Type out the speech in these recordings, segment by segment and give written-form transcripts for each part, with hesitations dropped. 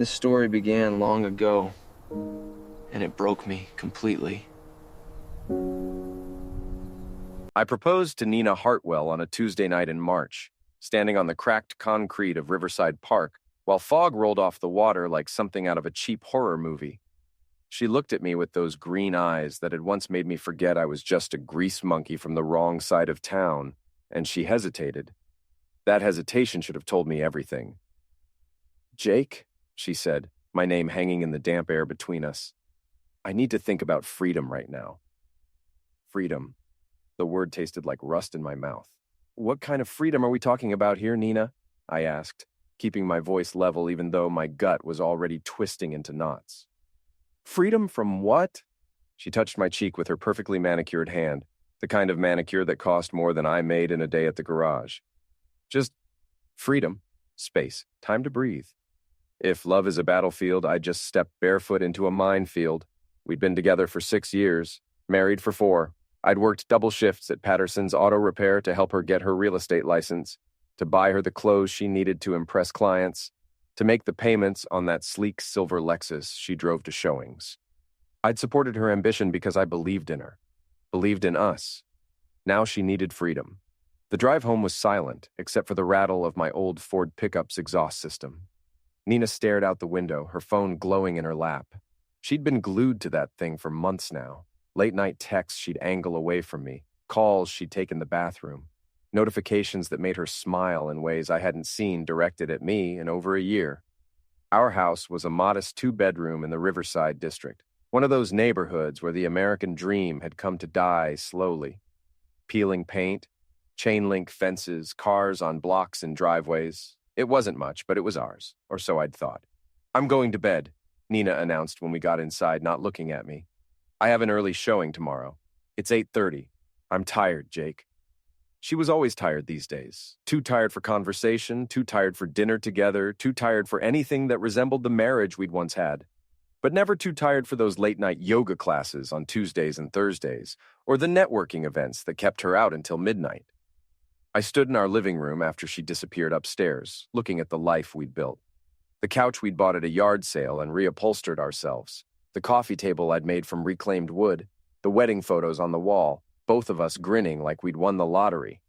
This story began long ago, and it broke me completely. I proposed to Nina Hartwell on a Tuesday night in March, standing on the cracked concrete of Riverside Park, while fog rolled off the water like something out of a cheap horror movie. She looked at me with those green eyes that had once made me forget I was just a grease monkey from the wrong side of town, and she hesitated. That hesitation should have told me everything. "Jake," she said, my name hanging in the damp air between us. "I need to think about freedom right now." Freedom. The word tasted like rust in my mouth. "What kind of freedom are we talking about here, Nina?" I asked, keeping my voice level even though my gut was already twisting into knots. "Freedom from what?" She touched my cheek with her perfectly manicured hand, the kind of manicure that cost more than I made in a day at the garage. "Just freedom, space, time to breathe. If love is a battlefield, I just stepped barefoot into a minefield. We'd been together for 6 years, married for 4. I'd worked double shifts at Patterson's Auto Repair to help her get her real estate license, to buy her the clothes she needed to impress clients, to make the payments on that sleek silver Lexus she drove to showings. I'd supported her ambition because I believed in her, believed in us. Now she needed freedom. The drive home was silent, except for the rattle of my old Ford pickup's exhaust system. Nina stared out the window, her phone glowing in her lap. She'd been glued to that thing for months now. Late-night texts she'd angle away from me, calls she'd take in the bathroom, notifications that made her smile in ways I hadn't seen directed at me in over a year. Our house was a modest 2-bedroom in the Riverside district, one of those neighborhoods where the American dream had come to die slowly. Peeling paint, chain-link fences, cars on blocks and driveways. It wasn't much, but it was ours, or so I'd thought. "I'm going to bed," Nina announced when we got inside, not looking at me. "I have an early showing tomorrow. It's 8:30. I'm tired, Jake." She was always tired these days. Too tired for conversation, too tired for dinner together, too tired for anything that resembled the marriage we'd once had. But never too tired for those late-night yoga classes on Tuesdays and Thursdays, or the networking events that kept her out until midnight. I stood in our living room after she disappeared upstairs, looking at the life we'd built. The couch we'd bought at a yard sale and reupholstered ourselves. The coffee table I'd made from reclaimed wood, the wedding photos on the wall, both of us grinning like we'd won the lottery.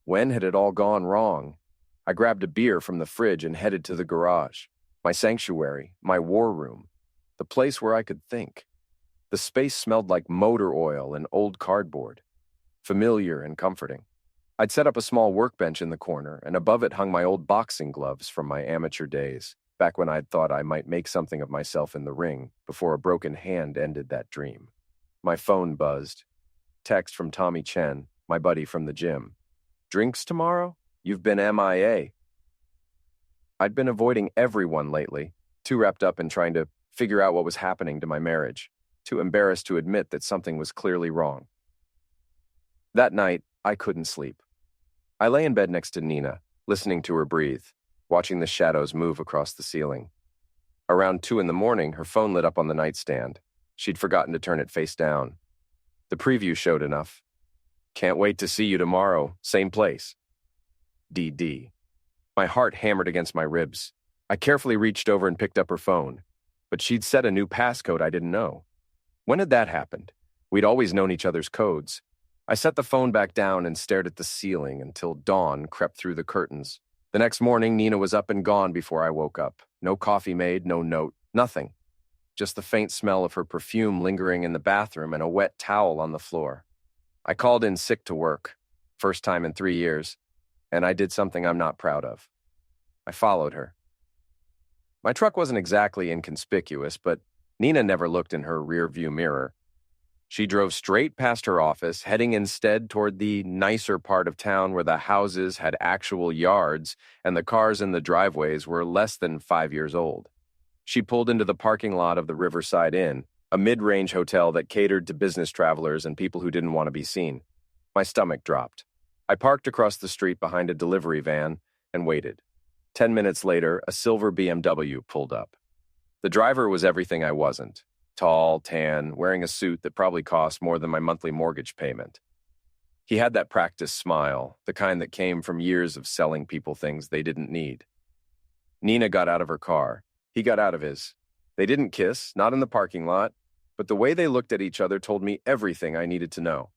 When had it all gone wrong? I grabbed a beer from the fridge and headed to the garage. My sanctuary, my war room, the place where I could think. The space smelled like motor oil and old cardboard, familiar and comforting. I'd set up a small workbench in the corner, and above it hung my old boxing gloves from my amateur days, back when I'd thought I might make something of myself in the ring before a broken hand ended that dream. My phone buzzed. Text from Tommy Chen, my buddy from the gym. "Drinks tomorrow? You've been MIA." I'd been avoiding everyone lately, too wrapped up in trying to figure out what was happening to my marriage, too embarrassed to admit that something was clearly wrong. That night, I couldn't sleep. I lay in bed next to Nina, listening to her breathe, watching the shadows move across the ceiling. Around 2 in the morning, her phone lit up on the nightstand. She'd forgotten to turn it face down. The preview showed enough. "Can't wait to see you tomorrow, same place. DD." My heart hammered against my ribs. I carefully reached over and picked up her phone, but she'd set a new passcode I didn't know. When had that happened? We'd always known each other's codes. I set the phone back down and stared at the ceiling until dawn crept through the curtains. The next morning, Nina was up and gone before I woke up. No coffee made, no note, nothing. Just the faint smell of her perfume lingering in the bathroom and a wet towel on the floor. I called in sick to work, first time in 3 years, and I did something I'm not proud of. I followed her. My truck wasn't exactly inconspicuous, but Nina never looked in her rearview mirror. She drove straight past her office, heading instead toward the nicer part of town where the houses had actual yards and the cars in the driveways were less than 5 years old. She pulled into the parking lot of the Riverside Inn, a mid-range hotel that catered to business travelers and people who didn't want to be seen. My stomach dropped. I parked across the street behind a delivery van and waited. 10 minutes later, a silver BMW pulled up. The driver was everything I wasn't. Tall, tan, wearing a suit that probably cost more than my monthly mortgage payment. He had that practiced smile, the kind that came from years of selling people things they didn't need. Nina got out of her car, He got out of his. They didn't kiss, not in the parking lot, but the way they looked at each other told me everything I needed to know.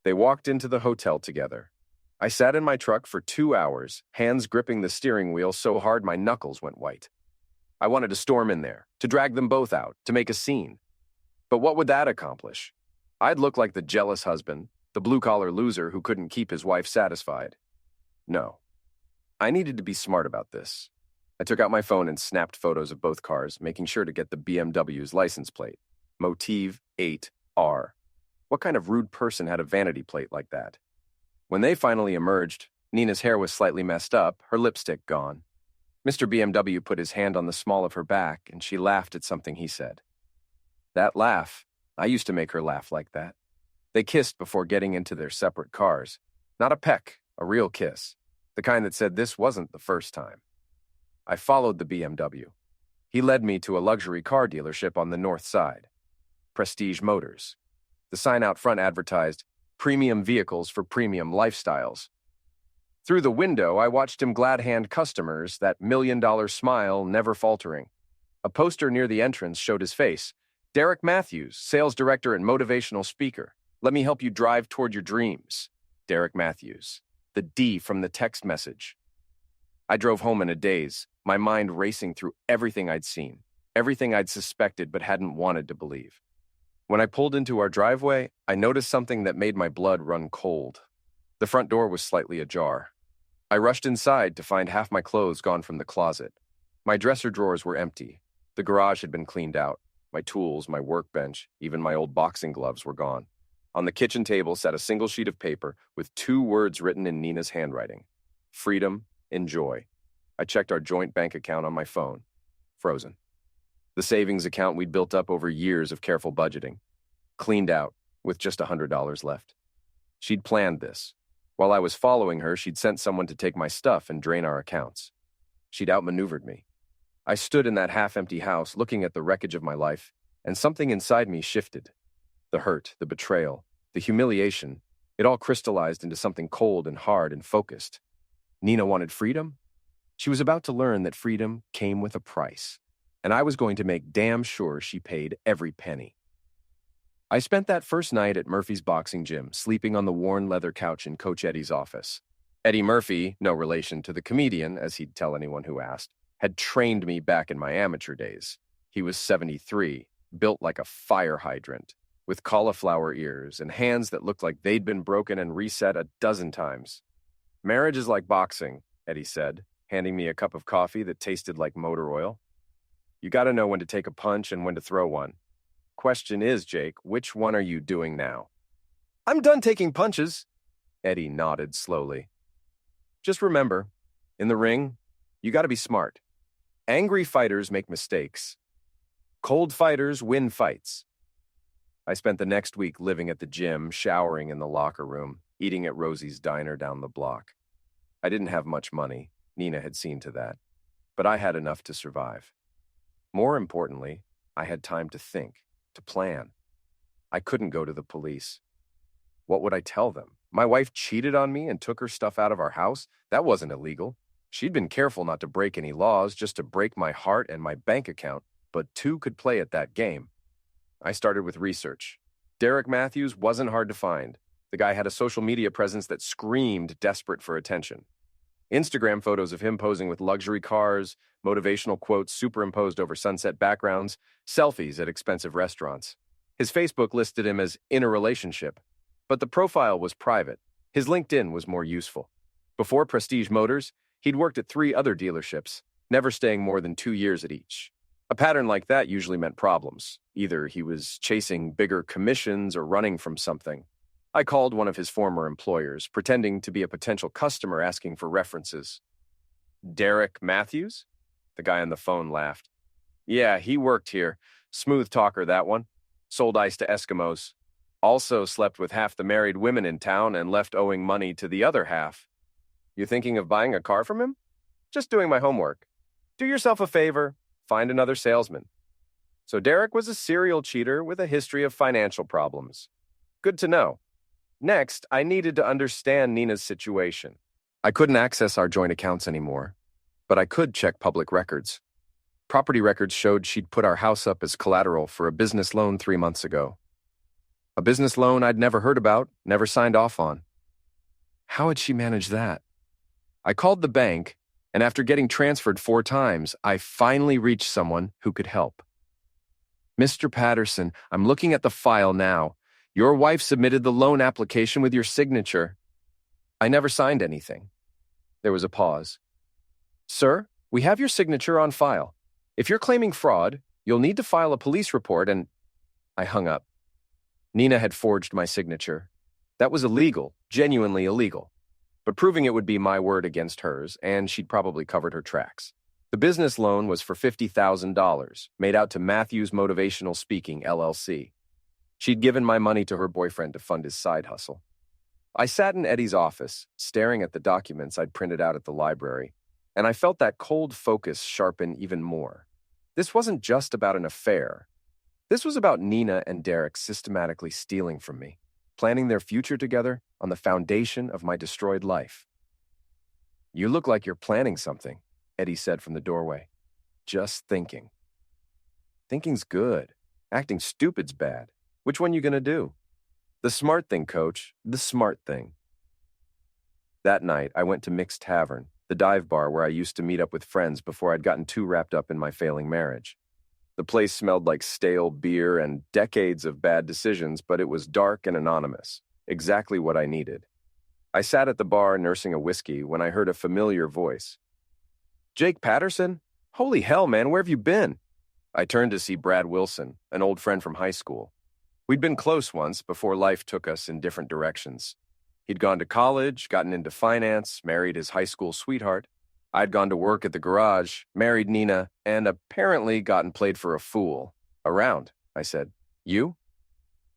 They walked into the hotel together. I sat in my truck for 2 hours, hands gripping the steering wheel so hard my knuckles went white. I wanted to storm in there, to drag them both out, to make a scene. But what would that accomplish? I'd look like the jealous husband, the blue-collar loser who couldn't keep his wife satisfied. No. I needed to be smart about this. I took out my phone and snapped photos of both cars, making sure to get the BMW's license plate. Motiv 8R. What kind of rude person had a vanity plate like that? When they finally emerged, Nina's hair was slightly messed up, her lipstick gone. Mr. BMW put his hand on the small of her back, and she laughed at something he said. That laugh, I used to make her laugh like that. They kissed before getting into their separate cars. Not a peck, a real kiss. The kind that said this wasn't the first time. I followed the BMW. He led me to a luxury car dealership on the north side. Prestige Motors. The sign out front advertised, "Premium vehicles for premium lifestyles." Through the window, I watched him glad-hand customers, that million-dollar smile never faltering. A poster near the entrance showed his face. Derek Matthews, sales director and motivational speaker. Let me help you drive toward your dreams. Derek Matthews. The D from the text message. I drove home in a daze, my mind racing through everything I'd seen, everything I'd suspected but hadn't wanted to believe. When I pulled into our driveway, I noticed something that made my blood run cold. The front door was slightly ajar. I rushed inside to find half my clothes gone from the closet. My dresser drawers were empty. The garage had been cleaned out. My tools, my workbench, even my old boxing gloves were gone. On the kitchen table sat a single sheet of paper with 2 words written in Nina's handwriting. Freedom, enjoy. I checked our joint bank account on my phone. Frozen. The savings account we'd built up over years of careful budgeting. Cleaned out, with just $100 left. She'd planned this. While I was following her, she'd sent someone to take my stuff and drain our accounts. She'd outmaneuvered me. I stood in that half-empty house looking at the wreckage of my life, and something inside me shifted. The hurt, the betrayal, the humiliation, it all crystallized into something cold and hard and focused. Nina wanted freedom? She was about to learn that freedom came with a price, and I was going to make damn sure she paid every penny. I spent that first night at Murphy's boxing gym, sleeping on the worn leather couch in Coach Eddie's office. Eddie Murphy, no relation to the comedian, as he'd tell anyone who asked, had trained me back in my amateur days. He was 73, built like a fire hydrant, with cauliflower ears and hands that looked like they'd been broken and reset a dozen times. Marriage is like boxing, Eddie said, handing me a cup of coffee that tasted like motor oil. You gotta know when to take a punch and when to throw one. Question is, Jake, which one are you doing now? I'm done taking punches. Eddie nodded slowly. Just remember, in the ring, you gotta be smart. Angry fighters make mistakes. Cold fighters win fights. I spent the next week living at the gym, showering in the locker room, eating at Rosie's diner down the block. I didn't have much money. Nina had seen to that. But I had enough to survive. More importantly, I had time to think, to plan. I couldn't go to the police. What would I tell them? My wife cheated on me and took her stuff out of our house? That wasn't illegal. She'd been careful not to break any laws, just to break my heart and my bank account, but 2 could play at that game. I started with research. Derek Matthews wasn't hard to find. The guy had a social media presence that screamed desperate for attention. Instagram photos of him posing with luxury cars, motivational quotes superimposed over sunset backgrounds, selfies at expensive restaurants. His Facebook listed him as in a relationship, but the profile was private. His LinkedIn was more useful. Before Prestige Motors, he'd worked at 3 other dealerships, never staying more than 2 years at each. A pattern like that usually meant problems. Either he was chasing bigger commissions or running from something. I called one of his former employers, pretending to be a potential customer asking for references. Derek Matthews? The guy on the phone laughed. Yeah, he worked here. Smooth talker, that one. Sold ice to Eskimos. Also slept with half the married women in town and left owing money to the other half. You thinking of buying a car from him? Just doing my homework. Do yourself a favor. Find another salesman. So Derek was a serial cheater with a history of financial problems. Good to know. Next, I needed to understand Nina's situation. I couldn't access our joint accounts anymore, but I could check public records. Property records showed she'd put our house up as collateral for a business loan 3 months ago. A business loan I'd never heard about, never signed off on. How had she managed that? I called the bank, and after getting transferred 4 times, I finally reached someone who could help. Mr. Patterson, I'm looking at the file now. Your wife submitted the loan application with your signature. I never signed anything. There was a pause. Sir, we have your signature on file. If you're claiming fraud, you'll need to file a police report and... I hung up. Nina had forged my signature. That was illegal, genuinely illegal. But proving it would be my word against hers, and she'd probably covered her tracks. The business loan was for $50,000, made out to Matthews Motivational Speaking, LLC. She'd given my money to her boyfriend to fund his side hustle. I sat in Eddie's office, staring at the documents I'd printed out at the library, and I felt that cold focus sharpen even more. This wasn't just about an affair. This was about Nina and Derek systematically stealing from me, planning their future together on the foundation of my destroyed life. You look like you're planning something, Eddie said from the doorway. Just thinking. Thinking's good. Acting stupid's bad. Which one you gonna do? The smart thing, coach. The smart thing. That night, I went to Mick's Tavern, the dive bar where I used to meet up with friends before I'd gotten too wrapped up in my failing marriage. The place smelled like stale beer and decades of bad decisions, but it was dark and anonymous. Exactly what I needed. I sat at the bar nursing a whiskey when I heard a familiar voice. Jake Patterson? Holy hell, man, where have you been? I turned to see Brad Wilson, an old friend from high school. We'd been close once before life took us in different directions. He'd gone to college, gotten into finance, married his high school sweetheart. I'd gone to work at the garage, married Nina, and apparently gotten played for a fool. Around, I said. You?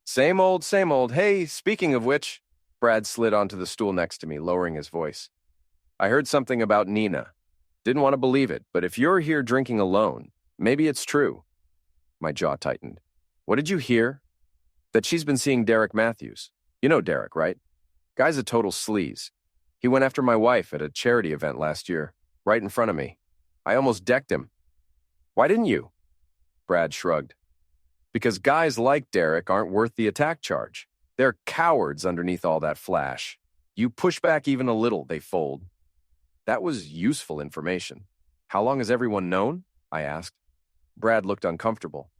Same old, same old. Hey, speaking of which, Brad slid onto the stool next to me, lowering his voice. I heard something about Nina. Didn't want to believe it, but if you're here drinking alone, maybe it's true. My jaw tightened. What did you hear? That she's been seeing Derek Matthews. You know Derek, right? Guy's a total sleaze. He went after my wife at a charity event last year, right in front of me. I almost decked him. Why didn't you? Brad shrugged. Because guys like Derek aren't worth the attack charge. They're cowards underneath all that flash. You push back even a little, they fold. That was useful information. How long has everyone known? I asked. Brad looked uncomfortable.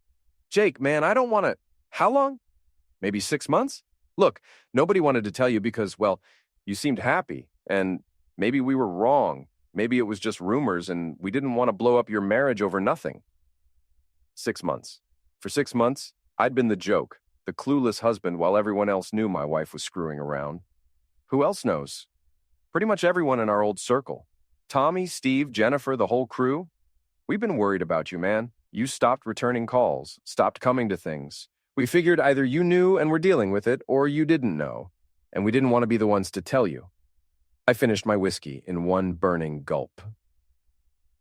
Jake, man, I don't want to... How long? Maybe 6 months? Look, nobody wanted to tell you because, well, you seemed happy, and maybe we were wrong. Maybe it was just rumors, and we didn't want to blow up your marriage over nothing. 6 months. For 6 months, I'd been the joke, the clueless husband while everyone else knew my wife was screwing around. Who else knows? Pretty much everyone in our old circle. Tommy, Steve, Jennifer, the whole crew. We've been worried about you, man. You stopped returning calls, stopped coming to things. We figured either you knew and were dealing with it, or you didn't know, and we didn't want to be the ones to tell you. I finished my whiskey in one burning gulp.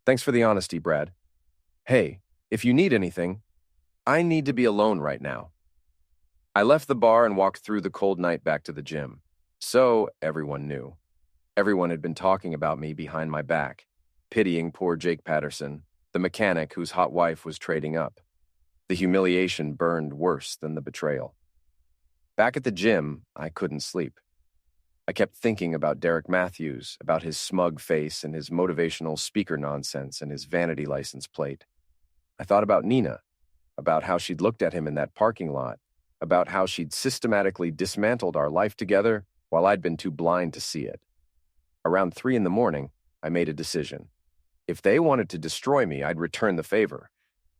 Thanks for the honesty, Brad. Hey, if you need anything, I need to be alone right now. I left the bar and walked through the cold night back to the gym. So everyone knew. Everyone had been talking about me behind my back, pitying poor Jake Patterson, the mechanic whose hot wife was trading up. The humiliation burned worse than the betrayal. Back at the gym, I couldn't sleep. I kept thinking about Derek Matthews, about his smug face and his motivational speaker nonsense and his vanity license plate. I thought about Nina, about how she'd looked at him in that parking lot, about how she'd systematically dismantled our life together while I'd been too blind to see it. Around 3 a.m, I made a decision. If they wanted to destroy me, I'd return the favor.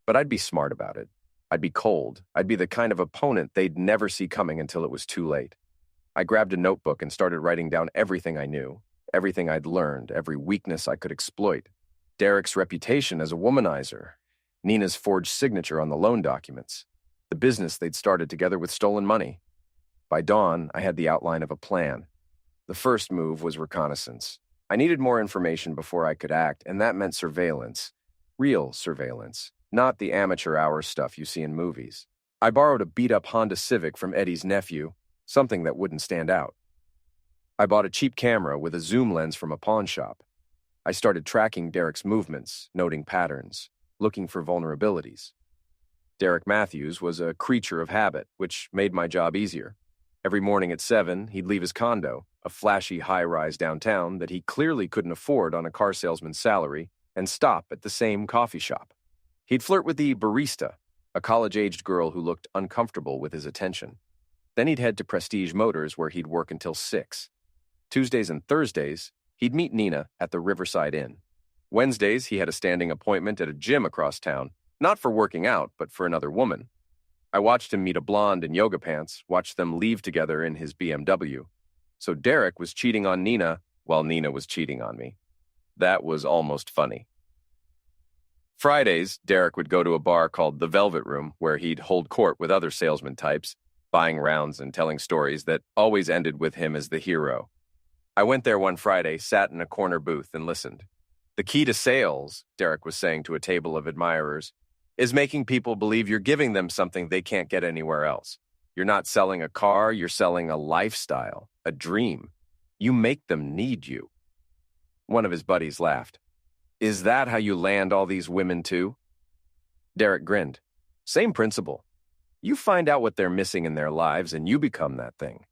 But I'd be smart about it. I'd be cold. I'd be the kind of opponent they'd never see coming until it was too late. I grabbed a notebook and started writing down everything I knew, everything I'd learned, every weakness I could exploit. Derek's reputation as a womanizer, Nina's forged signature on the loan documents, the business they'd started together with stolen money. By dawn, I had the outline of a plan. The first move was reconnaissance. I needed more information before I could act, and that meant surveillance. Real surveillance, not the amateur hour stuff you see in movies. I borrowed a beat-up Honda Civic from Eddie's nephew, something that wouldn't stand out. I bought a cheap camera with a zoom lens from a pawn shop. I started tracking Derek's movements, noting patterns. looking for vulnerabilities. Derek Matthews was a creature of habit, which made my job easier. Every morning at 7, he'd leave his condo, a flashy high-rise downtown that he clearly couldn't afford on a car salesman's salary, and stop at the same coffee shop. He'd flirt with the barista, a college-aged girl who looked uncomfortable with his attention. Then he'd head to Prestige Motors, where he'd work until 6. Tuesdays and Thursdays, he'd meet Nina at the Riverside Inn. Wednesdays, he had a standing appointment at a gym across town, not for working out, but for another woman. I watched him meet a blonde in yoga pants, watched them leave together in his BMW. So Derek was cheating on Nina while Nina was cheating on me. That was almost funny. Fridays, Derek would go to a bar called the Velvet Room, where he'd hold court with other salesman types, buying rounds and telling stories that always ended with him as the hero. I went there one Friday, sat in a corner booth, and listened. The key to sales, Derek was saying to a table of admirers, is making people believe you're giving them something they can't get anywhere else. You're not selling a car, you're selling a lifestyle, a dream. You make them need you. One of his buddies laughed. Is that how you land all these women too? Derek grinned. Same principle. You find out what they're missing in their lives and you become that thing.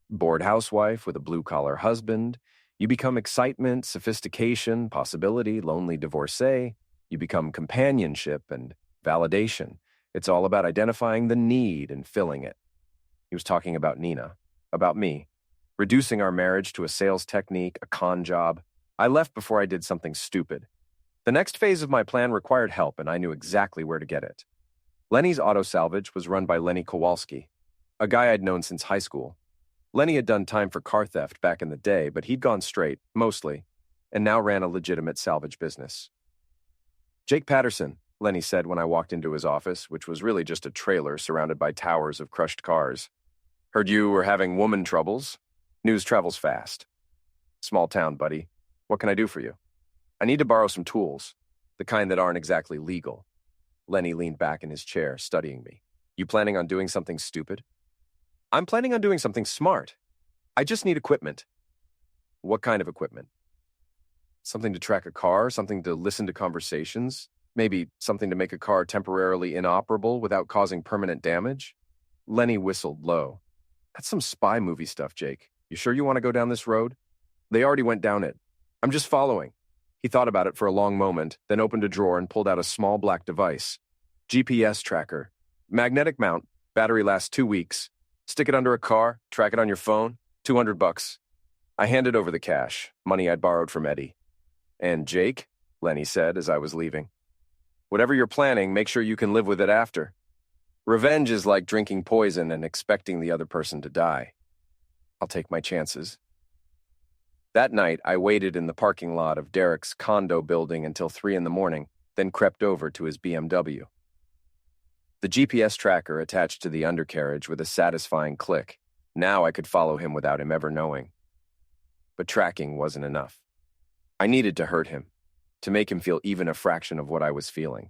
Bored housewife with a blue-collar husband. You become excitement, sophistication, possibility, lonely divorcee. You become companionship and validation. It's all about identifying the need and filling it. He was talking about Nina, about me, reducing our marriage to a sales technique, a con job. I left before I did something stupid. The next phase of my plan required help, and I knew exactly where to get it. Lenny's Auto Salvage was run by Lenny Kowalski, a guy I'd known since high school. Lenny had done time for car theft back in the day, but he'd gone straight, mostly, and now ran a legitimate salvage business. Jake Patterson, Lenny said when I walked into his office, which was really just a trailer surrounded by towers of crushed cars. Heard you were having woman troubles. News travels fast. Small town, buddy. What can I do for you? I need to borrow some tools, the kind that aren't exactly legal. Lenny leaned back in his chair, studying me. You planning on doing something stupid? I'm planning on doing something smart. I just need equipment. What kind of equipment? Something to track a car, something to listen to conversations, maybe something to make a car temporarily inoperable without causing permanent damage? Lenny whistled low. That's some spy movie stuff, Jake. You sure you want to go down this road? They already went down it. I'm just following. He thought about it for a long moment, then opened a drawer and pulled out a small black device. GPS tracker. Magnetic mount. Battery lasts 2 weeks. Stick it under a car, track it on your phone. $200. I handed over the cash, money I'd borrowed from Eddie. And Jake, Lenny said as I was leaving. Whatever you're planning, make sure you can live with it after. Revenge is like drinking poison and expecting the other person to die. I'll take my chances. That night, I waited in the parking lot of Derek's condo building until 3 a.m, then crept over to his BMW. The GPS tracker attached to the undercarriage with a satisfying click. Now I could follow him without him ever knowing. But tracking wasn't enough. I needed to hurt him, to make him feel even a fraction of what I was feeling.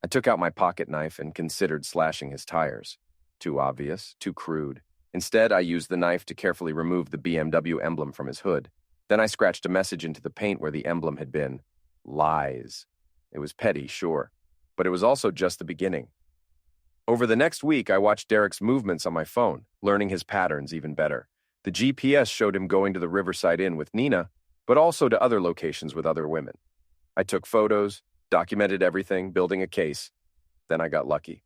I took out my pocket knife and considered slashing his tires. Too obvious, too crude. Instead, I used the knife to carefully remove the BMW emblem from his hood. Then I scratched a message into the paint where the emblem had been. Lies. It was petty, sure, but it was also just the beginning. Over the next week, I watched Derek's movements on my phone, learning his patterns even better. The GPS showed him going to the Riverside Inn with Nina, but also to other locations with other women. I took photos, documented everything, building a case. Then I got lucky.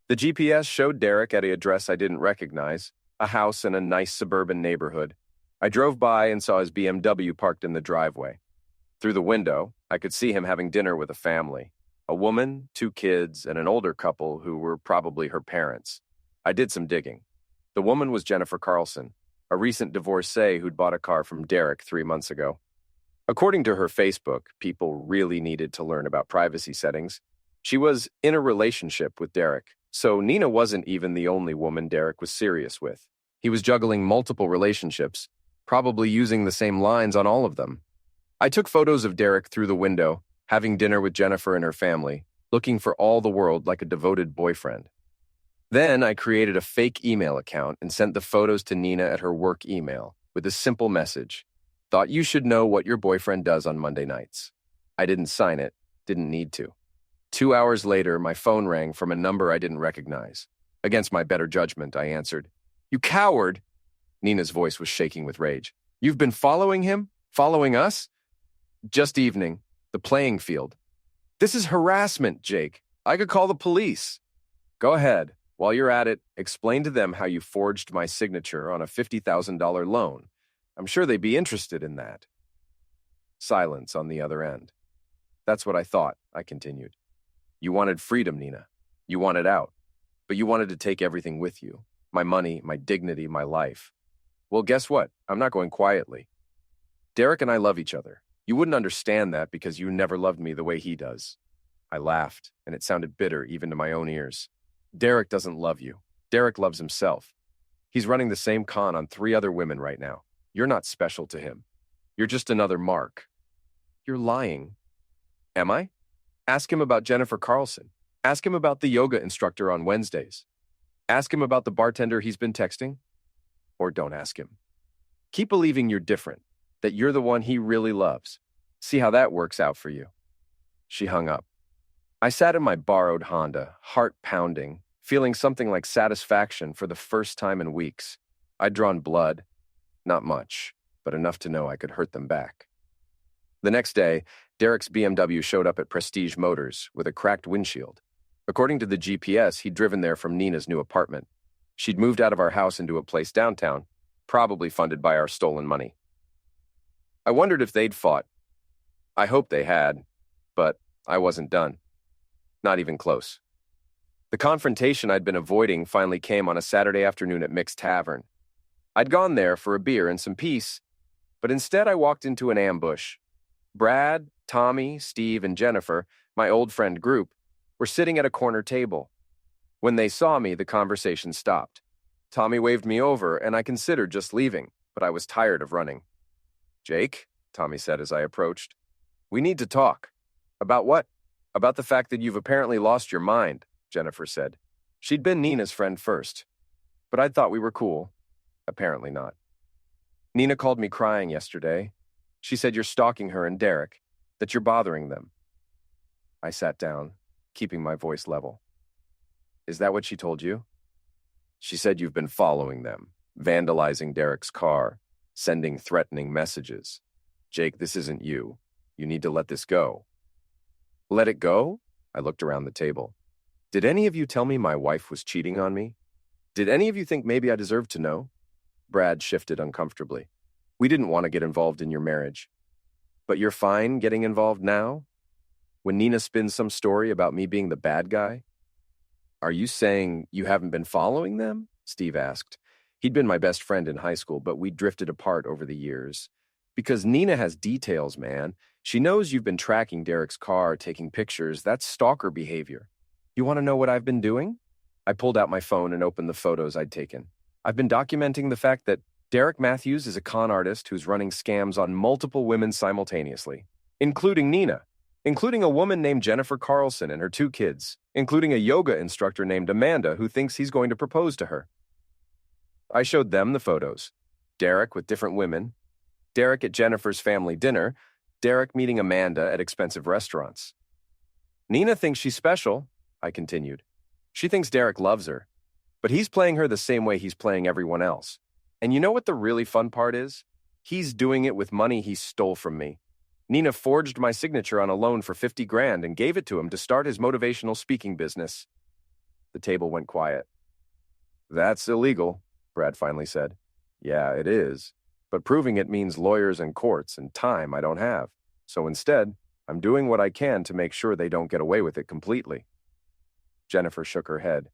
The GPS showed Derek at an address I didn't recognize, a house in a nice suburban neighborhood. I drove by and saw his BMW parked in the driveway. Through the window, I could see him having dinner with a family. A woman, 2 kids, and an older couple who were probably her parents. I did some digging. The woman was Jennifer Carlson, a recent divorcee who'd bought a car from Derek 3 months ago. According to her Facebook, people really needed to learn about privacy settings. She was in a relationship with Derek, so Nina wasn't even the only woman Derek was serious with. He was juggling multiple relationships, probably using the same lines on all of them. I took photos of Derek through the window, having dinner with Jennifer and her family, looking for all the world like a devoted boyfriend. Then I created a fake email account and sent the photos to Nina at her work email with a simple message. Thought you should know what your boyfriend does on Monday nights. I didn't sign it, didn't need to. 2 hours later, my phone rang from a number I didn't recognize. Against my better judgment, I answered. "You coward!" Nina's voice was shaking with rage. "You've been following him? Following us?" "Just evening. The playing field." "This is harassment, Jake. I could call the police." "Go ahead. While you're at it, explain to them how you forged my signature on a $50,000 loan. I'm sure they'd be interested in that." Silence on the other end. "That's what I thought," I continued. "You wanted freedom, Nina. You wanted out. But you wanted to take everything with you. My money, my dignity, my life. Well, guess what? I'm not going quietly. Derek and I love each other. You wouldn't understand that because you never loved me the way he does." I laughed, and it sounded bitter even to my own ears. "Derek doesn't love you. Derek loves himself. He's running the same con on 3 other women right now. You're not special to him. You're just another Mark." "You're lying." "Am I? Ask him about Jennifer Carlson. Ask him about the yoga instructor on Wednesdays. Ask him about the bartender he's been texting. Or don't ask him. Keep believing you're different, that you're the one he really loves. See how that works out for you." She hung up. I sat in my borrowed Honda, heart pounding, feeling something like satisfaction for the first time in weeks. I'd drawn blood. Not much, but enough to know I could hurt them back. The next day, Derek's BMW showed up at Prestige Motors with a cracked windshield. According to the GPS, he'd driven there from Nina's new apartment. She'd moved out of our house into a place downtown, probably funded by our stolen money. I wondered if they'd fought. I hoped they had, but I wasn't done. Not even close. The confrontation I'd been avoiding finally came on a Saturday afternoon at Mick's Tavern. I'd gone there for a beer and some peace, but instead I walked into an ambush. Brad, Tommy, Steve, and Jennifer, my old friend group, were sitting at a corner table. When they saw me, the conversation stopped. Tommy waved me over, and I considered just leaving, but I was tired of running. "Jake," Tommy said as I approached, "we need to talk." "About what?" "About the fact that you've apparently lost your mind," Jennifer said. She'd been Nina's friend first, but I'd thought we were cool. Apparently not. "Nina called me crying yesterday. She said you're stalking her and Derek, that you're bothering them." I sat down, keeping my voice level. "Is that what she told you?" "She said you've been following them, vandalizing Derek's car, sending threatening messages. Jake, this isn't you. You need to let this go." "Let it go?" I looked around the table. "Did any of you tell me my wife was cheating on me? Did any of you think maybe I deserved to know?" Brad shifted uncomfortably. "We didn't want to get involved in your marriage. But you're fine getting involved now? When Nina spins some story about me being the bad guy?" "Are you saying you haven't been following them?" Steve asked. He'd been my best friend in high school, but we drifted apart over the years. "Because Nina has details, man. She knows you've been tracking Derek's car, taking pictures. That's stalker behavior. You want to know what I've been doing?" I pulled out my phone and opened the photos I'd taken. "I've been documenting the fact that Derek Matthews is a con artist who's running scams on multiple women simultaneously, including Nina, including a woman named Jennifer Carlson and her 2 kids, including a yoga instructor named Amanda who thinks he's going to propose to her." I showed them the photos. Derek with different women, Derek at Jennifer's family dinner, Derek meeting Amanda at expensive restaurants. "Nina thinks she's special," I continued. "She thinks Derek loves her, but he's playing her the same way he's playing everyone else. And you know what the really fun part is? He's doing it with money he stole from me. Nina forged my signature on a loan for 50 grand and gave it to him to start his motivational speaking business." The table went quiet. "That's illegal," Brad finally said. "Yeah, it is. But proving it means lawyers and courts and time I don't have. So instead, I'm doing what I can to make sure they don't get away with it completely." Jennifer shook her head.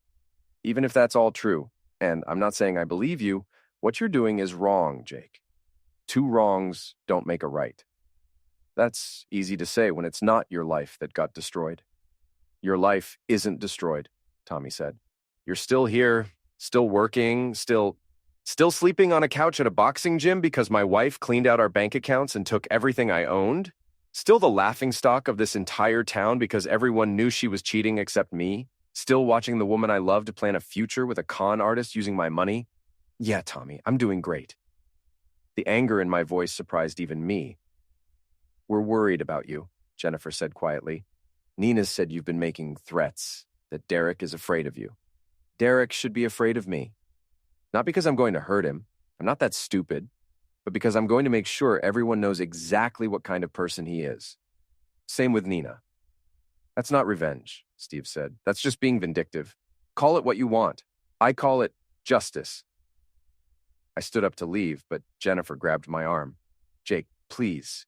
"Even if that's all true, and I'm not saying I believe you, what you're doing is wrong, Jake. 2 wrongs don't make a right." "That's easy to say when it's not your life that got destroyed." "Your life isn't destroyed," Tommy said. "You're still here, still working, still sleeping on a couch at a boxing gym because my wife cleaned out our bank accounts and took everything I owned? Still the laughingstock of this entire town because everyone knew she was cheating except me? Still watching the woman I love to plan a future with a con artist using my money? Yeah, Tommy, I'm doing great." The anger in my voice surprised even me. "We're worried about you," Jennifer said quietly. Nina said you've been making threats, that Derek is afraid of you. Derek should be afraid of me. Not because I'm going to hurt him. I'm not that stupid. But because I'm going to make sure everyone knows exactly what kind of person he is. Same with Nina. That's not revenge, Steve said. That's just being vindictive. Call it what you want. I call it justice. I stood up to leave, but Jennifer grabbed my arm. Jake, please.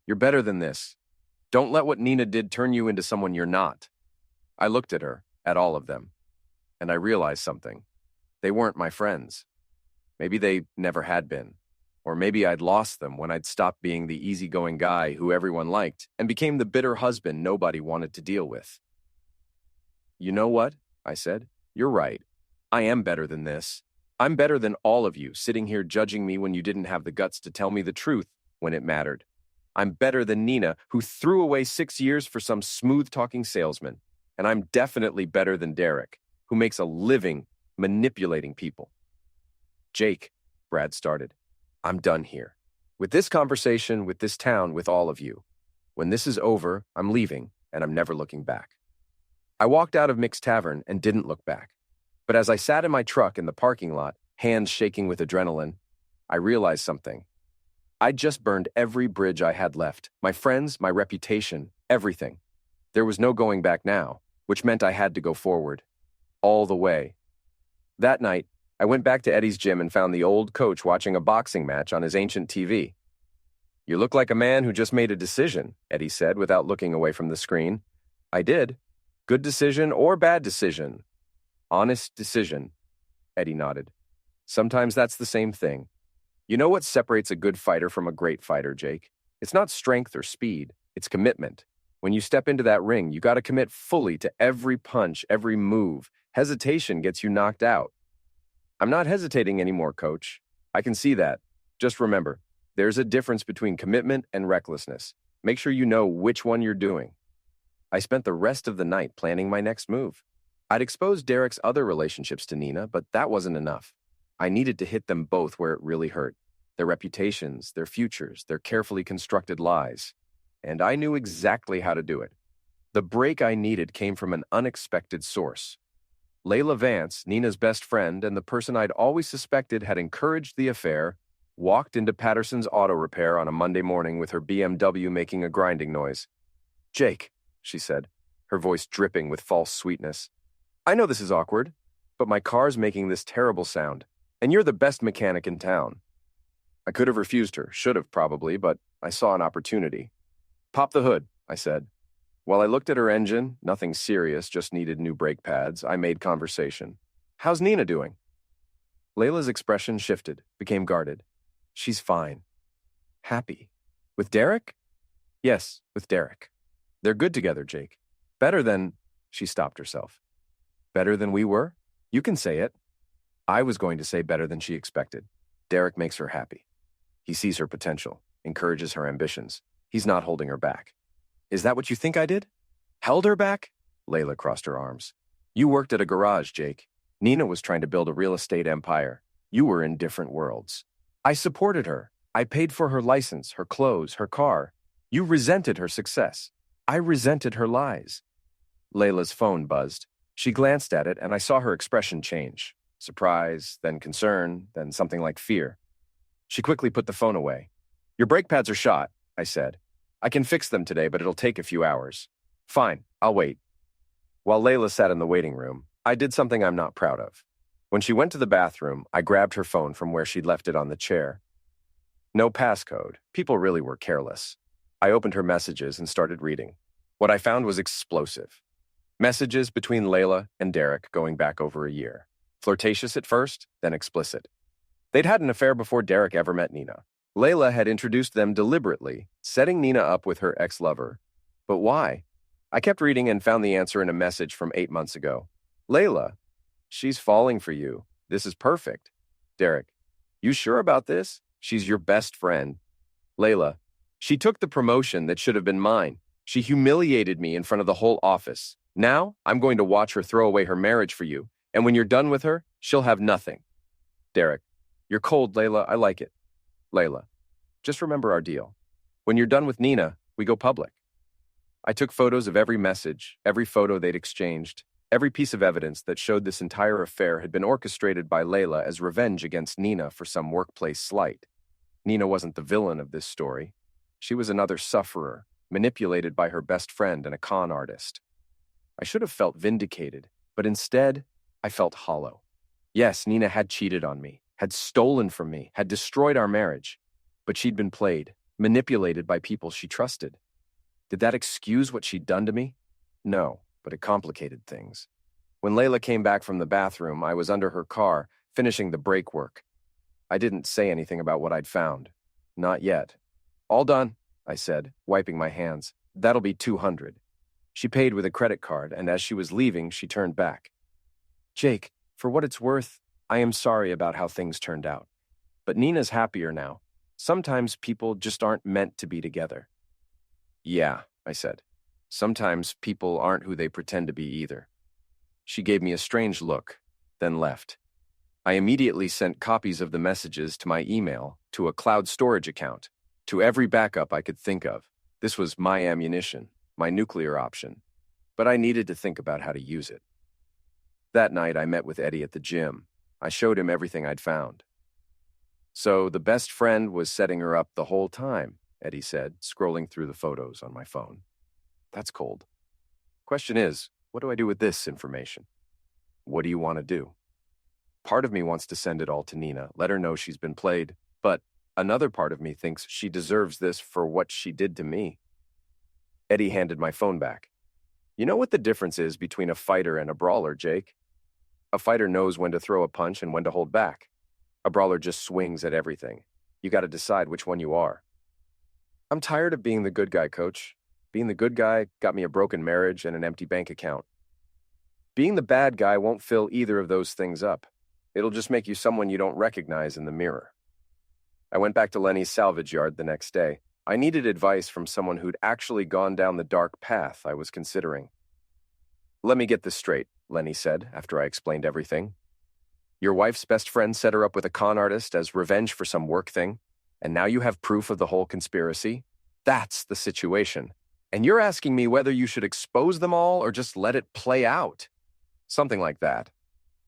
You're better than this. Don't let what Nina did turn you into someone you're not. I looked at her, at all of them, and I realized something. They weren't my friends. Maybe they never had been. Or maybe I'd lost them when I'd stopped being the easygoing guy who everyone liked and became the bitter husband nobody wanted to deal with. You know what? I said. You're right. I am better than this. I'm better than all of you sitting here judging me when you didn't have the guts to tell me the truth when it mattered. I'm better than Nina, who threw away 6 years for some smooth-talking salesman. And I'm definitely better than Derek, who makes a living manipulating people. Jake, Brad started. I'm done here. With this conversation, with this town, with all of you. When this is over, I'm leaving, and I'm never looking back. I walked out of Mick's Tavern and didn't look back. But as I sat in my truck in the parking lot, hands shaking with adrenaline, I realized something. I'd just burned every bridge I had left. My friends, my reputation, everything. There was no going back now, which meant I had to go forward. All the way. That night, I went back to Eddie's gym and found the old coach watching a boxing match on his ancient TV. You look like a man who just made a decision, Eddie said without looking away from the screen. I did. Good decision or bad decision? Honest decision, Eddie nodded. Sometimes that's the same thing. You know what separates a good fighter from a great fighter, Jake? It's not strength or speed, it's commitment. When you step into that ring, you got to commit fully to every punch, every move. Hesitation gets you knocked out. I'm not hesitating anymore, coach. I can see that. Just remember, there's a difference between commitment and recklessness. Make sure you know which one you're doing. I spent the rest of the night planning my next move. I'd exposed Derek's other relationships to Nina, but that wasn't enough. I needed to hit them both where it really hurt. Their reputations, their futures, their carefully constructed lies. And I knew exactly how to do it. The break I needed came from an unexpected source. Layla Vance, Nina's best friend and the person I'd always suspected had encouraged the affair, walked into Patterson's auto repair on a Monday morning with her BMW making a grinding noise. Jake, she said, her voice dripping with false sweetness. I know this is awkward, but my car's making this terrible sound, and you're the best mechanic in town. I could have refused her, should have probably, but I saw an opportunity. Pop the hood, I said. While I looked at her engine, nothing serious, just needed new brake pads, I made conversation. How's Nina doing? Layla's expression shifted, became guarded. She's fine. Happy. With Derek? Yes, with Derek. They're good together, Jake. Better than... She stopped herself. Better than we were? You can say it. I was going to say better than she expected. Derek makes her happy. He sees her potential, encourages her ambitions. He's not holding her back. Is that what you think I did? Held her back? Layla crossed her arms. You worked at a garage, Jake. Nina was trying to build a real estate empire. You were in different worlds. I supported her. I paid for her license, her clothes, her car. You resented her success. I resented her lies. Layla's phone buzzed. She glanced at it, and I saw her expression change. Surprise, then concern, then something like fear. She quickly put the phone away. Your brake pads are shot, I said. I can fix them today, but it'll take a few hours. Fine, I'll wait. While Layla sat in the waiting room, I did something I'm not proud of. When she went to the bathroom, I grabbed her phone from where she'd left it on the chair. No passcode. People really were careless. I opened her messages and started reading. What I found was explosive. Messages between Layla and Derek going back over a year. Flirtatious at first, then explicit. They'd had an affair before Derek ever met Nina. Layla had introduced them deliberately, setting Nina up with her ex-lover. But why? I kept reading and found the answer in a message from 8 months ago. Layla, she's falling for you. This is perfect. Derek, you sure about this? She's your best friend. Layla, she took the promotion that should have been mine. She humiliated me in front of the whole office. Now, I'm going to watch her throw away her marriage for you, and when you're done with her, she'll have nothing. Derek, you're cold, Layla. I like it. Layla, just remember our deal. When you're done with Nina, we go public. I took photos of every message, every photo they'd exchanged, every piece of evidence that showed this entire affair had been orchestrated by Layla as revenge against Nina for some workplace slight. Nina wasn't the villain of this story. She was another sufferer, manipulated by her best friend and a con artist. I should have felt vindicated, but instead, I felt hollow. Yes, Nina had cheated on me, had stolen from me, had destroyed our marriage, but she'd been played, manipulated by people she trusted. Did that excuse what she'd done to me? No, but it complicated things. When Layla came back from the bathroom, I was under her car, finishing the brake work. I didn't say anything about what I'd found. Not yet. All done, I said, wiping my hands. That'll be $200. She paid with a credit card, and as she was leaving, she turned back. Jake, for what it's worth, I am sorry about how things turned out. But Nina's happier now. Sometimes people just aren't meant to be together. Yeah, I said. Sometimes people aren't who they pretend to be either. She gave me a strange look, then left. I immediately sent copies of the messages to my email, to a cloud storage account, to every backup I could think of. This was my ammunition, my nuclear option. But I needed to think about how to use it. That night, I met with Eddie at the gym. I showed him everything I'd found. So the best friend was setting her up the whole time, Eddie said, scrolling through the photos on my phone. That's cold. Question is, what do I do with this information? What do you want to do? Part of me wants to send it all to Nina, let her know she's been played, but another part of me thinks she deserves this for what she did to me. Eddie handed my phone back. You know what the difference is between a fighter and a brawler, Jake? A fighter knows when to throw a punch and when to hold back. A brawler just swings at everything. You got to decide which one you are. I'm tired of being the good guy, coach. Being the good guy got me a broken marriage and an empty bank account. Being the bad guy won't fill either of those things up. It'll just make you someone you don't recognize in the mirror. I went back to Lenny's salvage yard the next day. I needed advice from someone who'd actually gone down the dark path I was considering. Let me get this straight, Lenny said after I explained everything. Your wife's best friend set her up with a con artist as revenge for some work thing, and now you have proof of the whole conspiracy? That's the situation. And you're asking me whether you should expose them all or just let it play out. Something like that.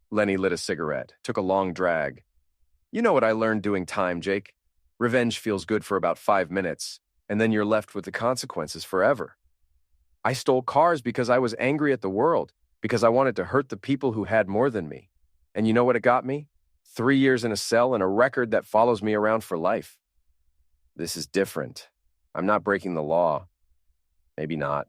Lenny lit a cigarette, took a long drag. You know what I learned doing time, Jake? Revenge feels good for about 5 minutes, and then you're left with the consequences forever. I stole cars because I was angry at the world, because I wanted to hurt the people who had more than me. And you know what it got me? 3 years in a cell and a record that follows me around for life. This is different. I'm not breaking the law. Maybe not.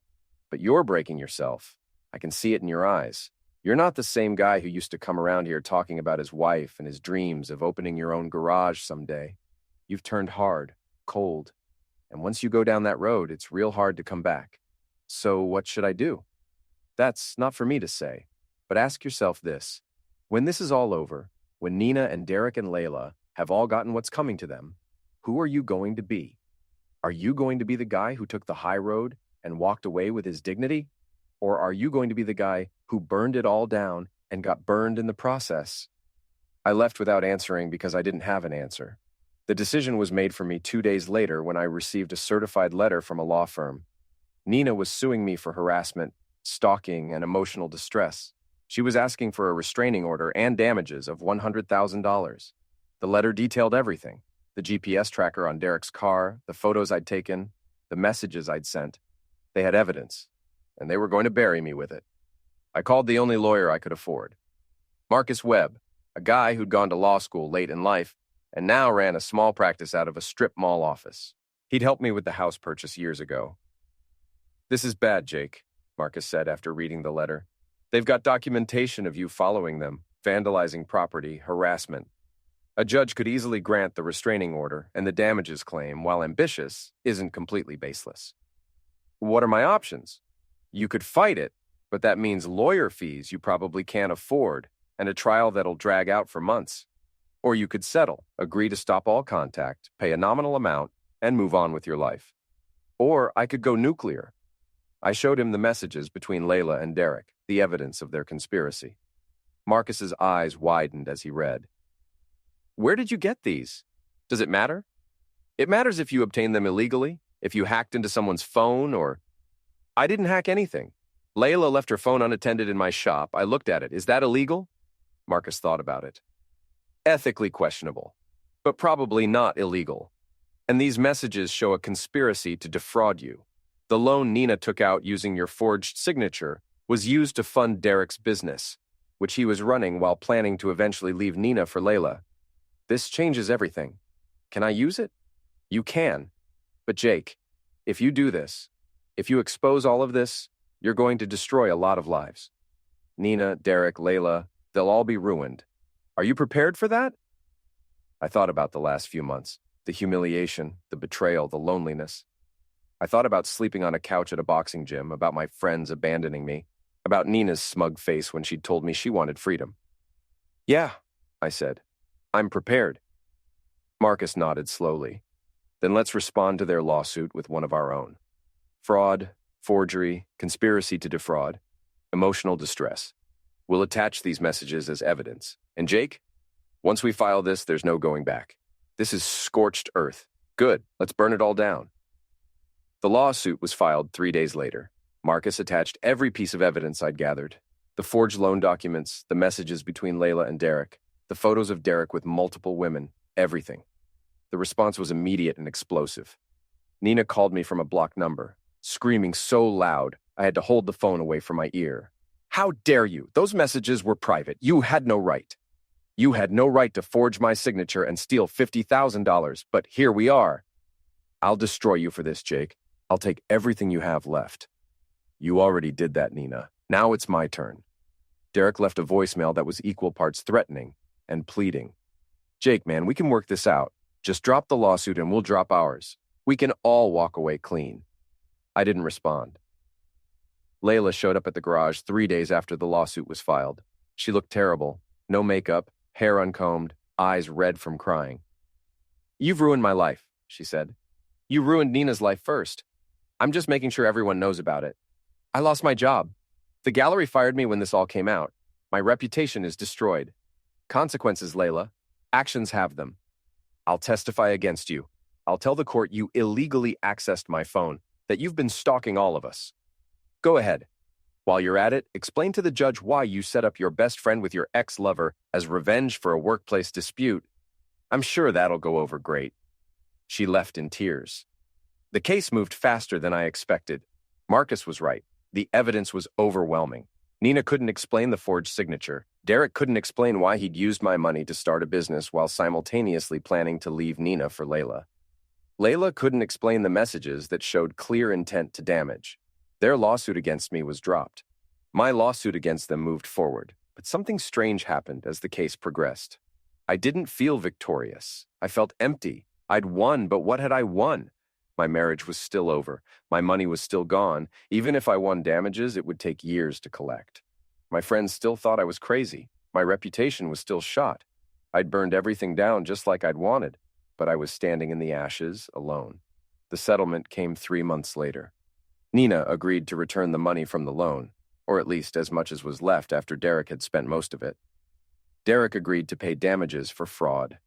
But you're breaking yourself. I can see it in your eyes. You're not the same guy who used to come around here talking about his wife and his dreams of opening your own garage someday. You've turned hard, cold, and once you go down that road, it's real hard to come back. So what should I do? That's not for me to say, but ask yourself this. When this is all over, when Nina and Derek and Layla have all gotten what's coming to them, who are you going to be? Are you going to be the guy who took the high road and walked away with his dignity? Or are you going to be the guy who burned it all down and got burned in the process? I left without answering because I didn't have an answer. The decision was made for me 2 days later when I received a certified letter from a law firm. Nina was suing me for harassment, stalking, and emotional distress. She was asking for a restraining order and damages of $100,000. The letter detailed everything: the GPS tracker on Derek's car, the photos I'd taken, the messages I'd sent. They had evidence, and they were going to bury me with it. I called the only lawyer I could afford. Marcus Webb, a guy who'd gone to law school late in life and now ran a small practice out of a strip mall office. He'd helped me with the house purchase years ago. This is bad, Jake, Marcus said after reading the letter. They've got documentation of you following them, vandalizing property, harassment. A judge could easily grant the restraining order, and the damages claim, while ambitious, isn't completely baseless. What are my options? You could fight it, but that means lawyer fees you probably can't afford and a trial that'll drag out for months. Or you could settle, agree to stop all contact, pay a nominal amount, and move on with your life. Or I could go nuclear. I showed him the messages between Layla and Derek, the evidence of their conspiracy. Marcus's eyes widened as he read. Where did you get these? Does it matter? It matters if you obtained them illegally, if you hacked into someone's phone, or... I didn't hack anything. Layla left her phone unattended in my shop. I looked at it. Is that illegal? Marcus thought about it. Ethically questionable, but probably not illegal. And these messages show a conspiracy to defraud you. The loan Nina took out using your forged signature was used to fund Derek's business, which he was running while planning to eventually leave Nina for Layla. This changes everything. Can I use it? You can. But Jake, if you do this, if you expose all of this, you're going to destroy a lot of lives. Nina, Derek, Layla, they'll all be ruined. Are you prepared for that? I thought about the last few months, the humiliation, the betrayal, the loneliness. I thought about sleeping on a couch at a boxing gym, about my friends abandoning me, about Nina's smug face when she'd told me she wanted freedom. Yeah, I said. I'm prepared. Marcus nodded slowly. Then let's respond to their lawsuit with one of our own. Fraud, forgery, conspiracy to defraud, emotional distress. We'll attach these messages as evidence. And Jake, once we file this, there's no going back. This is scorched earth. Good, let's burn it all down. The lawsuit was filed 3 days later. Marcus attached every piece of evidence I'd gathered. The forged loan documents, the messages between Layla and Derek, the photos of Derek with multiple women, everything. The response was immediate and explosive. Nina called me from a blocked number, screaming so loud I had to hold the phone away from my ear. How dare you? Those messages were private. You had no right. You had no right to forge my signature and steal $50,000, but here we are. I'll destroy you for this, Jake. I'll take everything you have left. You already did that, Nina. Now it's my turn. Derek left a voicemail that was equal parts threatening and pleading. Jake, man, we can work this out. Just drop the lawsuit and we'll drop ours. We can all walk away clean. I didn't respond. Layla showed up at the garage 3 days after the lawsuit was filed. She looked terrible. No makeup, hair uncombed, eyes red from crying. You've ruined my life, she said. You ruined Nina's life first. I'm just making sure everyone knows about it. I lost my job. The gallery fired me when this all came out. My reputation is destroyed. Consequences, Layla. Actions have them. I'll testify against you. I'll tell the court you illegally accessed my phone, that you've been stalking all of us. Go ahead. While you're at it, explain to the judge why you set up your best friend with your ex-lover as revenge for a workplace dispute. I'm sure that'll go over great. She left in tears. The case moved faster than I expected. Marcus was right. The evidence was overwhelming. Nina couldn't explain the forged signature. Derek couldn't explain why he'd used my money to start a business while simultaneously planning to leave Nina for Layla. Layla couldn't explain the messages that showed clear intent to damage. Their lawsuit against me was dropped. My lawsuit against them moved forward, but something strange happened as the case progressed. I didn't feel victorious. I felt empty. I'd won, but what had I won? My marriage was still over. My money was still gone. Even if I won damages, it would take years to collect. My friends still thought I was crazy. My reputation was still shot. I'd burned everything down just like I'd wanted, but I was standing in the ashes, alone. The settlement came 3 months later. Nina agreed to return the money from the loan, or at least as much as was left after Derek had spent most of it. Derek agreed to pay damages for fraud.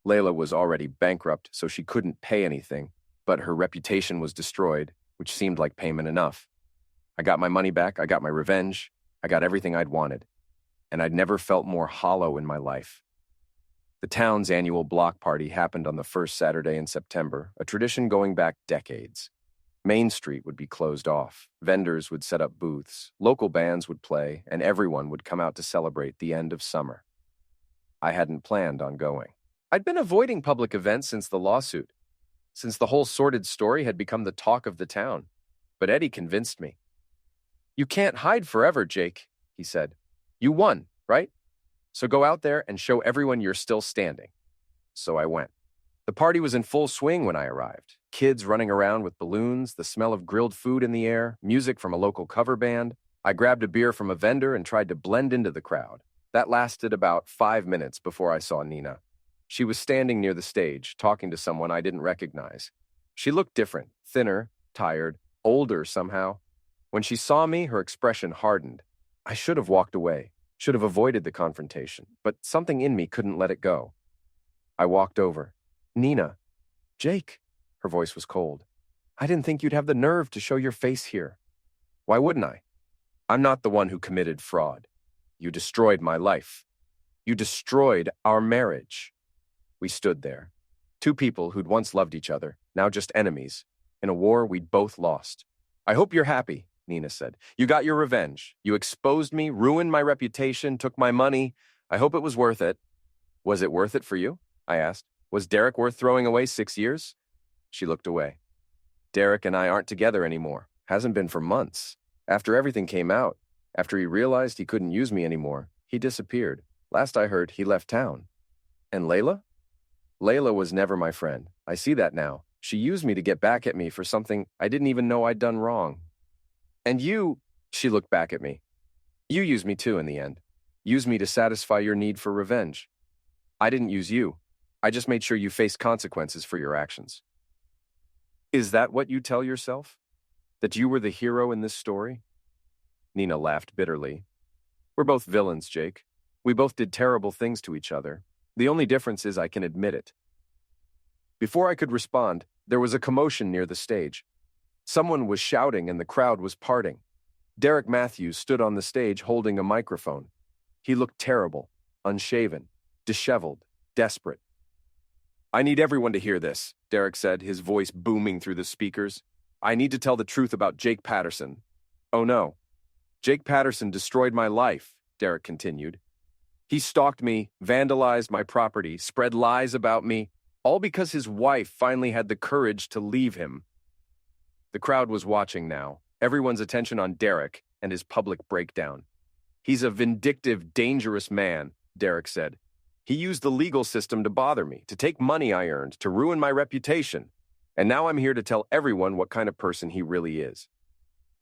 Layla was already bankrupt, so she couldn't pay anything, but her reputation was destroyed, which seemed like payment enough. I got my money back, I got my revenge, I got everything I'd wanted, and I'd never felt more hollow in my life. The town's annual block party happened on the first Saturday in September, a tradition going back decades. Main Street would be closed off, vendors would set up booths, local bands would play, and everyone would come out to celebrate the end of summer. I hadn't planned on going. I'd been avoiding public events since the lawsuit, since the whole sordid story had become the talk of the town. But Eddie convinced me. You can't hide forever, Jake, he said. You won, right? So go out there and show everyone you're still standing. So I went. The party was in full swing when I arrived. Kids running around with balloons, the smell of grilled food in the air, music from a local cover band. I grabbed a beer from a vendor and tried to blend into the crowd. That lasted about 5 minutes before I saw Nina. She was standing near the stage, talking to someone I didn't recognize. She looked different, thinner, tired, older somehow. When she saw me, her expression hardened. I should have walked away, should have avoided the confrontation, but something in me couldn't let it go. I walked over. Nina. Jake. Her voice was cold. I didn't think you'd have the nerve to show your face here. Why wouldn't I? I'm not the one who committed fraud. You destroyed my life. You destroyed our marriage. We stood there. Two people who'd once loved each other, now just enemies, in a war we'd both lost. I hope you're happy, Nina said. You got your revenge. You exposed me, ruined my reputation, took my money. I hope it was worth it. Was it worth it for you? I asked. Was Derek worth throwing away 6 years? She looked away. Derek and I aren't together anymore. Hasn't been for months. After everything came out, after he realized he couldn't use me anymore, he disappeared. Last I heard, he left town. And Layla? Layla was never my friend. I see that now. She used me to get back at me for something I didn't even know I'd done wrong. And you, she looked back at me. You used me too in the end. Used me to satisfy your need for revenge. I didn't use you. I just made sure you faced consequences for your actions. Is that what you tell yourself? That you were the hero in this story? Nina laughed bitterly. We're both villains, Jake. We both did terrible things to each other. The only difference is I can admit it. Before I could respond, there was a commotion near the stage. Someone was shouting and the crowd was parting. Derek Matthews stood on the stage holding a microphone. He looked terrible, unshaven, disheveled, desperate. I need everyone to hear this, Derek said, his voice booming through the speakers. I need to tell the truth about Jake Patterson. Oh no. Jake Patterson destroyed my life, Derek continued. He stalked me, vandalized my property, spread lies about me, all because his wife finally had the courage to leave him. The crowd was watching now, everyone's attention on Derek and his public breakdown. He's a vindictive, dangerous man, Derek said. He used the legal system to bother me, to take money I earned, to ruin my reputation. And now I'm here to tell everyone what kind of person he really is.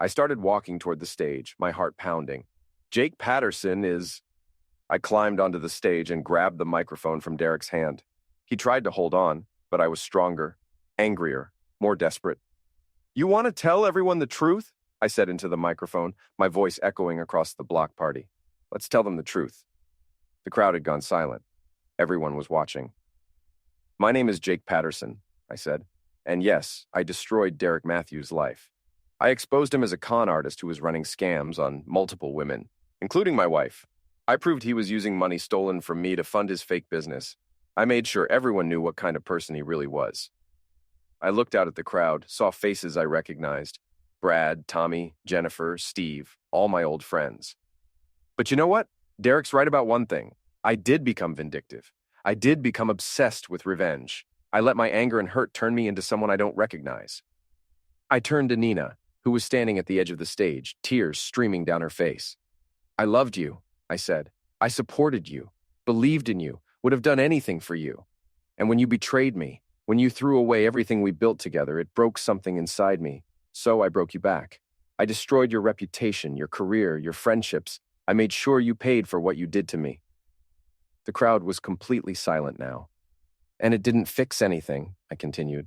I started walking toward the stage, my heart pounding. Jake Patterson is... I climbed onto the stage and grabbed the microphone from Derek's hand. He tried to hold on, but I was stronger, angrier, more desperate. You want to tell everyone the truth? I said into the microphone, my voice echoing across the block party. Let's tell them the truth. The crowd had gone silent. Everyone was watching. My name is Jake Patterson, I said. And yes, I destroyed Derek Matthews' life. I exposed him as a con artist who was running scams on multiple women, including my wife. I proved he was using money stolen from me to fund his fake business. I made sure everyone knew what kind of person he really was. I looked out at the crowd, saw faces I recognized. Brad, Tommy, Jennifer, Steve, all my old friends. But you know what? Derek's right about one thing. I did become vindictive. I did become obsessed with revenge. I let my anger and hurt turn me into someone I don't recognize. I turned to Nina, who was standing at the edge of the stage, tears streaming down her face. I loved you, I said. I supported you, believed in you, would have done anything for you. And when you betrayed me, when you threw away everything we built together, it broke something inside me. So I broke you back. I destroyed your reputation, your career, your friendships. I made sure you paid for what you did to me. The crowd was completely silent now. And it didn't fix anything, I continued.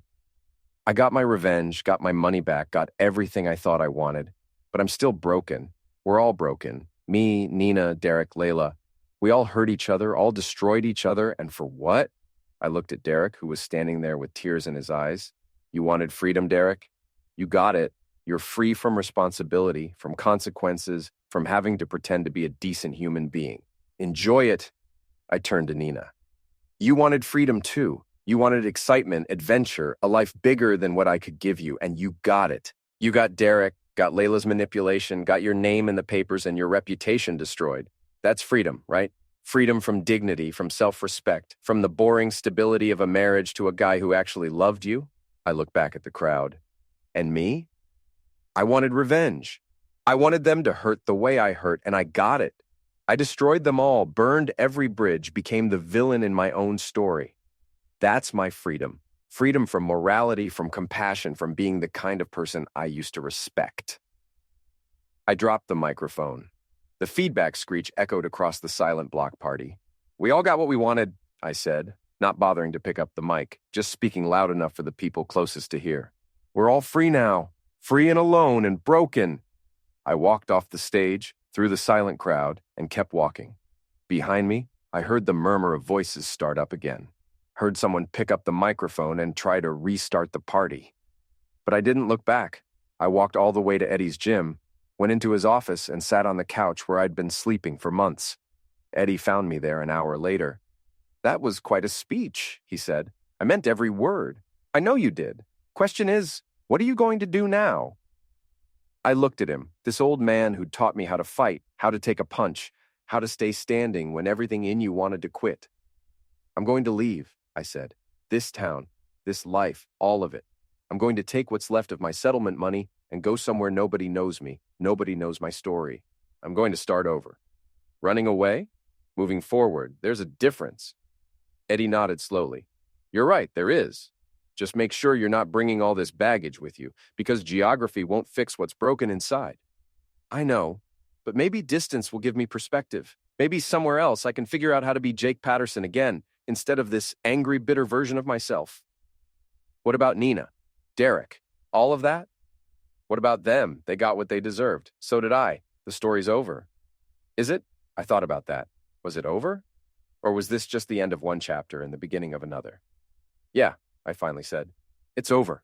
I got my revenge, got my money back, got everything I thought I wanted. But I'm still broken. We're all broken. Me, Nina, Derek, Layla. We all hurt each other, all destroyed each other, and for what? I looked at Derek, who was standing there with tears in his eyes. You wanted freedom, Derek? You got it. You're free from responsibility, from consequences, from having to pretend to be a decent human being. Enjoy it. I turned to Nina. You wanted freedom too. You wanted excitement, adventure, a life bigger than what I could give you, and you got it. You got Derek, got Layla's manipulation, got your name in the papers and your reputation destroyed. That's freedom, right? Freedom from dignity, from self-respect, from the boring stability of a marriage to a guy who actually loved you. I looked back at the crowd. And me? I wanted revenge. I wanted them to hurt the way I hurt, and I got it. I destroyed them all, burned every bridge, became the villain in my own story. That's my freedom. Freedom from morality, from compassion, from being the kind of person I used to respect. I dropped the microphone. The feedback screech echoed across the silent block party. We all got what we wanted, I said, not bothering to pick up the mic, just speaking loud enough for the people closest to hear. We're all free now, free and alone and broken. I walked off the stage, through the silent crowd, and kept walking. Behind me, I heard the murmur of voices start up again. Heard someone pick up the microphone and try to restart the party. But I didn't look back. I walked all the way to Eddie's gym, Went into his office and sat on the couch where I'd been sleeping for months. Eddie found me there an hour later. "That was quite a speech," he said. "I meant every word." "I know you did. Question is, what are you going to do now?" I looked at him, this old man who'd taught me how to fight, how to take a punch, how to stay standing when everything in you wanted to quit. "I'm going to leave," I said. "This town, this life, all of it. I'm going to take what's left of my settlement money and go somewhere nobody knows me, nobody knows my story. I'm going to start over." "Running away? Moving forward, there's a difference." Eddie nodded slowly. "You're right, there is. Just make sure you're not bringing all this baggage with you, because geography won't fix what's broken inside." "I know, but maybe distance will give me perspective. Maybe somewhere else I can figure out how to be Jake Patterson again, instead of this angry, bitter version of myself." "What about Nina? Derek? All of that?" "What about them? They got what they deserved. So did I. The story's over." "Is it?" I thought about that. Was it over? Or was this just the end of one chapter and the beginning of another? "Yeah," I finally said. "It's over.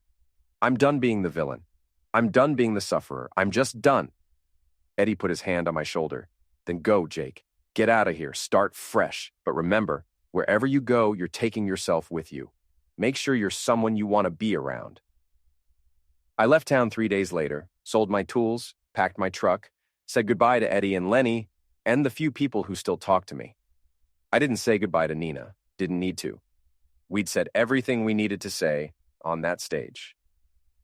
I'm done being the villain. I'm done being the sufferer. I'm just done." Eddie put his hand on my shoulder. "Then go, Jake. Get out of here. Start fresh. But remember, wherever you go, you're taking yourself with you. Make sure you're someone you want to be around." I left town 3 days later, sold my tools, packed my truck, said goodbye to Eddie and Lenny, and the few people who still talk to me. I didn't say goodbye to Nina. Didn't need to. We'd said everything we needed to say on that stage.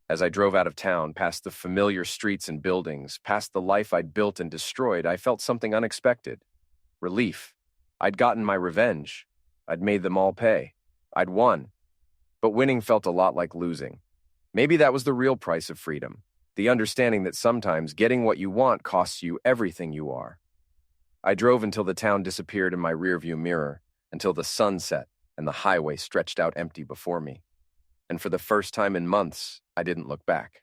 As I drove out of town, past the familiar streets and buildings, past the life I'd built and destroyed, I felt something unexpected. Relief. I'd gotten my revenge. I'd made them all pay. I'd won. But winning felt a lot like losing. Maybe that was the real price of freedom. The understanding that sometimes getting what you want costs you everything you are. I drove until the town disappeared in my rearview mirror, until the sun set and the highway stretched out empty before me. And for the first time in months, I didn't look back.